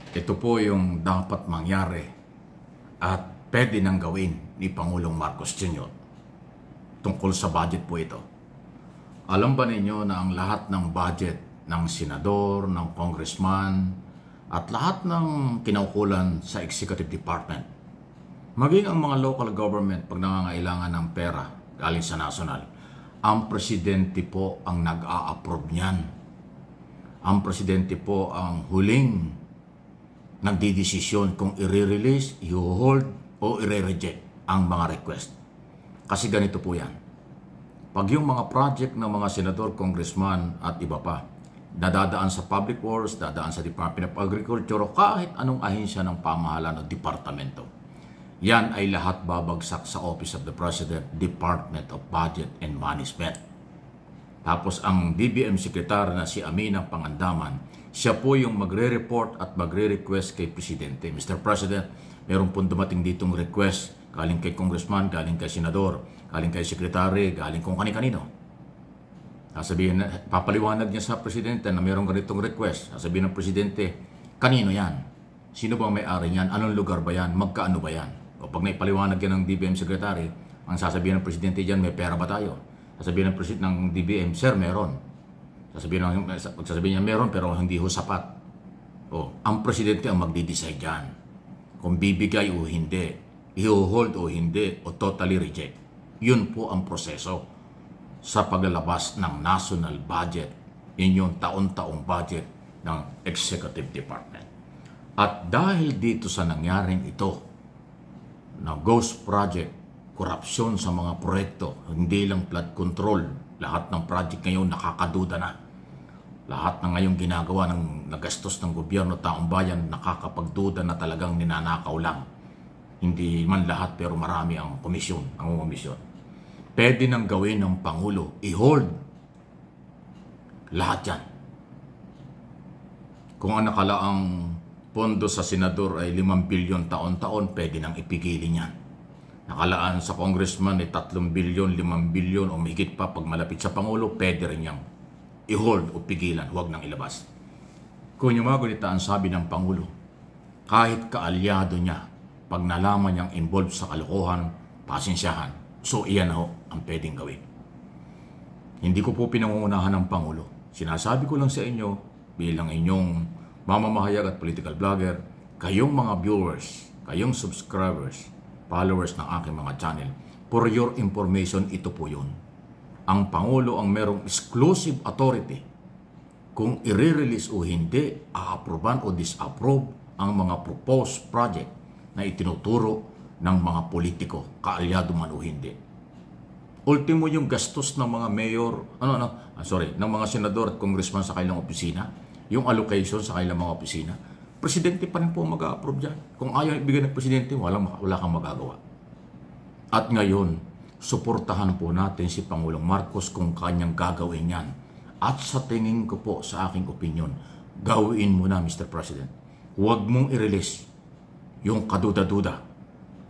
Ito po yung dapat mangyari at pwede nang gawin ni Pangulong Marcos Jr. Tungkol sa budget po ito. Alam ba ninyo na ang lahat ng budget ng senador, ng congressman, at lahat ng kinaukulan sa executive department, maging ang mga local government pag nangangailangan ng pera galing sa national, ang presidente po ang nag-a-approve niyan. Ang presidente po ang huling nagdidesisyon kung i-release, i-hold, o i-reject ang mga request. Kasi ganito po yan. Pag yung mga project ng mga senador, congressman at iba pa, dadaan sa public works, dadaan sa Department of Agriculture, o kahit anong ahensya ng pamahalaan o departamento, yan ay lahat babagsak sa Office of the President, Department of Budget and Management. Tapos ang DBM Secretary na si Amina Pangandaman, siya po yung magre-report at magre-request kay Presidente. Mr. President, meron pong dumating ditong request galing kay Congressman, galing kay Senador, galing kay Secretary, galing kung kani-kanino. Sasabihin, papaliwanag niya sa Presidente na meron ganitong request. Sasabihin ng Presidente, kanino yan? Sino bang may-ari yan? Anong lugar ba yan? Magkaano ba yan? O pag naipaliwanag yan ng DBM Secretary, ang sasabihin ng Presidente dyan, may pera ba tayo? Sasabihin ng DBM, sir, meron. Sasabihin niya meron pero hindi ho sapat. O, ang Presidente ang magdi-decide dyan. Kung bibigay o hindi, i-hold o hindi, o totally reject. Yun po ang proseso sa paglalabas ng national budget, inyong taon-taong budget ng Executive Department. At dahil dito sa nangyaring ito, na ghost project, korupsyon sa mga proyekto, hindi lang flood control, lahat ng project ngayon nakakaduda na. Lahat ng ngayong ginagawa ng nagastos ng gobyerno, taong bayan, nakakapagduda na talagang ninanakaw lang. Hindi man lahat pero marami ang komisyon, ang komisyon. Pwede nang gawin ng Pangulo, i-hold lahat yan. Kung ang nakalaang pondo sa senador ay 5 bilyon taon-taon, pwede nang ipigilin yan. Nakalaan sa congressman ay 3 bilyon, 5 bilyon o mahigit pa pag malapit sa Pangulo, pwede rin niyang i-hold o pigilan, huwag nang ilabas. Kung yung mga gunita ang sabi ng Pangulo, kahit kaalyado niya, pag nalaman niyang involved sa kalokohan, pasensyahan. So iyan na ho ang pwedeng gawin. Hindi ko po pinangungunahan ng Pangulo. Sinasabi ko lang sa inyo bilang inyong mamamahayag at political vlogger, kayong mga viewers, kayong subscribers, followers ng aking mga channel, for your information, ito po yun. Ang Pangulo ang merong exclusive authority kung i-release o hindi, a-approvean o disapprove ang mga proposed project na itinuturo ng mga politiko, kaalyado man o hindi. Ultimo yung gastos ng mga mayor, ng mga senador at congressman sa kailang opisina, yung allocation sa kailang mga opisina, presidente pa rin po mag-a-approve dyan. Kung ayaw ibigay ng presidente, wala kang magagawa. At ngayon, suportahan po natin si Pangulong Marcos kung kanyang gagawin yan. At sa tingin ko po, sa aking opinion, gawin mo na, Mr. President. Huwag mong i-release yung kaduda-duda.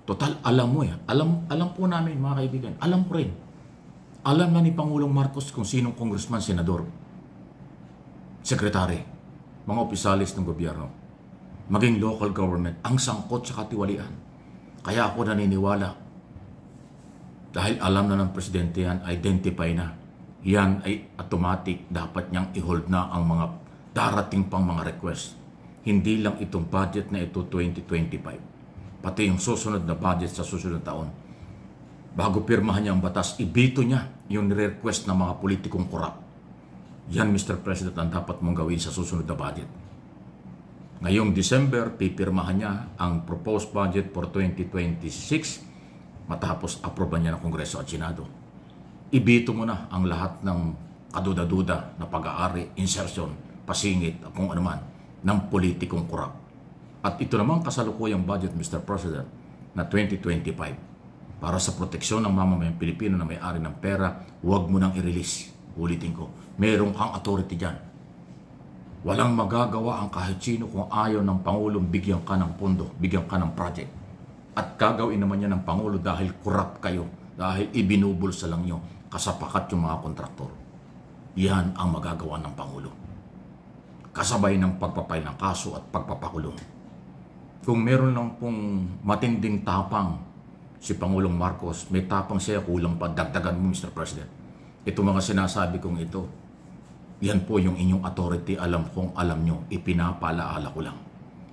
Total, alam mo yan. Alam po namin, mga kaibigan. Alam ko rin. Alam na ni Pangulong Marcos kung sinong congressman, senador, sekretary, mga opisyalis ng gobyerno, maging local government, ang sangkot sa katiwalian. Kaya ako naniniwala, dahil alam na ng presidente yan, identify na, yan ay automatic, dapat niyang i-hold na ang mga darating pang mga request. Hindi lang itong budget na ito 2025. Pati yung susunod na budget sa susunod na taon. Bago pirmahan niya ang batas, ibito niya yung request ng mga politikong korap. Yan, Mr. President, ang dapat mong gawin sa susunod na budget. Ngayong December, pipirmahan niya ang proposed budget for 2026 matapos aproban niya ng Kongreso at Senado. Ibito mo na ang lahat ng kaduda-duda na pag-aari, insertion, pasingit, at kung anuman ng politikong korap. At ito naman kasalukuyang budget, Mr. President, na 2025 para sa proteksyon ng mamamayang Pilipino na may-ari ng pera, huwag mo nang i-release. Ulitin ko, meron kang authority dyan. Walang magagawa ang kahit sino kung ayaw ng Pangulong bigyan ka ng pondo, bigyan ka ng project. At gagawin naman yan ng Pangulo dahil corrupt kayo, dahil ibinubulsa lang nyo, kasapakat yung mga kontraktor. Yan ang magagawa ng Pangulo. kasabay ng pagpapay ng kaso at pagpapakulong. Kung meron lang pong matinding tapang si Pangulong Marcos, may tapang siya, kulang pa, dagdagan mo, Mr. President. Ito mga sinasabi kong ito, yan po yung inyong authority, alam kong alam nyo, ipinapalaala ko lang.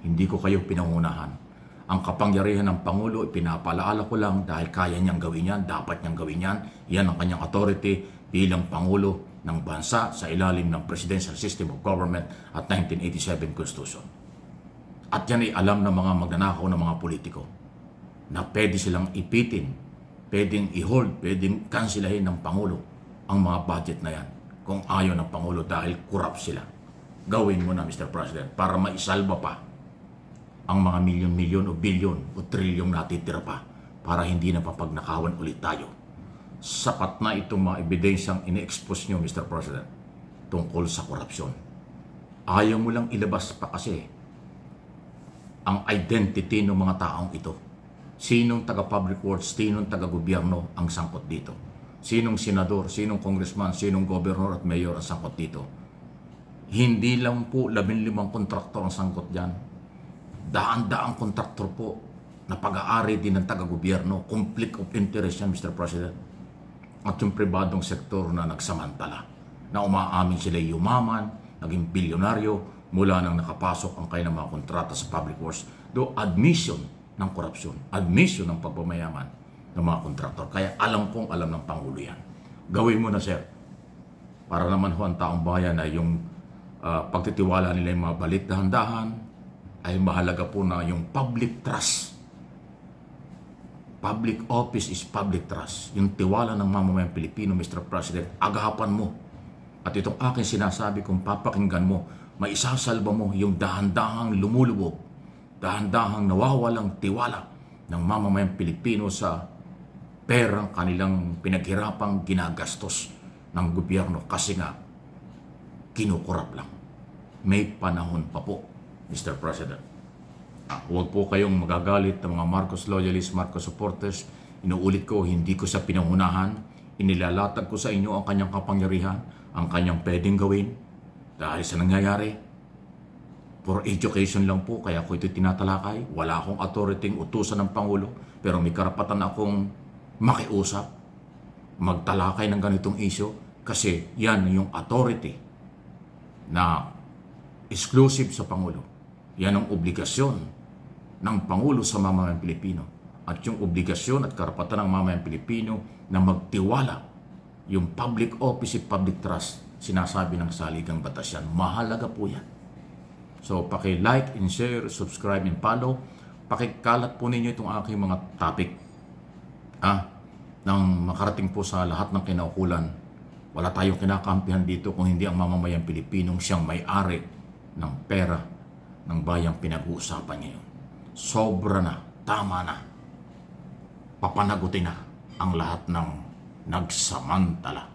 Hindi ko kayo pinangunahan. Ang kapangyarihan ng Pangulo, ipinapalaala ko lang dahil kaya niyang gawin yan, dapat niyang gawin yan. Yan ang kanyang authority bilang Pangulo ng bansa sa ilalim ng Presidential System of Government at 1987 Constitution. At yan ay alam ng mga magnanakaw ng mga politiko na pwede silang ipitin, pwedeng i-hold, pwedeng kansilahin ng Pangulo ang mga budget na yan kung ayaw ng Pangulo dahil corrupt sila. Gawin mo na, Mr. President, para maisalba pa ang mga milyon-milyon o bilyon o trilyong natitira pa para hindi na papagnakawan ulit tayo. Sapat na itong mga ebidensyang ine-expose nyo, Mr. President, tungkol sa korupsyon. Ayaw mo lang ilabas pa kasi ang identity ng mga taong ito. Sinong taga-public works, sinong taga-gobyerno ang sangkot dito? Sinong senador, sinong congressman, sinong gobernador at mayor ang sangkot dito? Hindi lang po 15 kontraktor ang sangkot dyan. Daan-daang kontraktor po na pag-aari din ng taga-gobyerno. Conflict of interest yan, Mr. President. At yung pribadong sektor na nagsamantala, na umaamin sila yumaman, naging bilyonaryo, mula nang nakapasok ang kanilang mga kontrata sa public works. Do admission ng korupsyon, admission ng pagpamayaman ng mga kontraktor. Kaya alam kong alam ng Pangulo yan. Gawin mo na, sir. Para naman ho ang taong bayan ay yung pagtitiwala nila yung mga balit dahan-dahan, ay mahalaga po na yung public trust. Public office is public trust. Yung tiwala ng mamamayang Pilipino, Mr. President, agapan mo. At itong aking sinasabi, kung papakinggan mo, maisasalba mo yung dahan-dahang lumulubog, dahan-dahang nawawalang tiwala ng mamamayang Pilipino sa perang kanilang pinaghirapang ginagastos ng gobyerno kasi nga kinukurap lang. May panahon pa po, Mr. President. Huwag po kayong magagalit ng mga Marcos loyalists, Marcos supporters. Inuulit ko, hindi ko sa pinangunahan. Inilalatag ko sa inyo ang kanyang kapangyarihan, ang kanyang pwedeng gawin dahil sa nangyayari. For education lang po, kaya ko ito tinatalakay. Wala akong authority utusan ng Pangulo, pero may karapatan akong makiusap, magtalakay ng ganitong issue, kasi yan yung authority na exclusive sa Pangulo. Yan ang obligasyon ng Pangulo sa mamamayang Pilipino. At yung obligasyon at karapatan ng mamamayang Pilipino na magtiwala, yung public office at public trust, sinasabi ng saligang batas yan. Mahalaga po yan. So, paki-like and share, subscribe and follow. Pakikalat po ninyo itong aking mga topic. Nang makarating po sa lahat ng kinaukulan. Wala tayong kinakampihan dito kung hindi ang mamamayang Pilipinong siyang may-ari ng pera ng bayang pinag-uusapan ngayon. Sobra na, tama na. Papanagutin na ang lahat ng nagsamantala.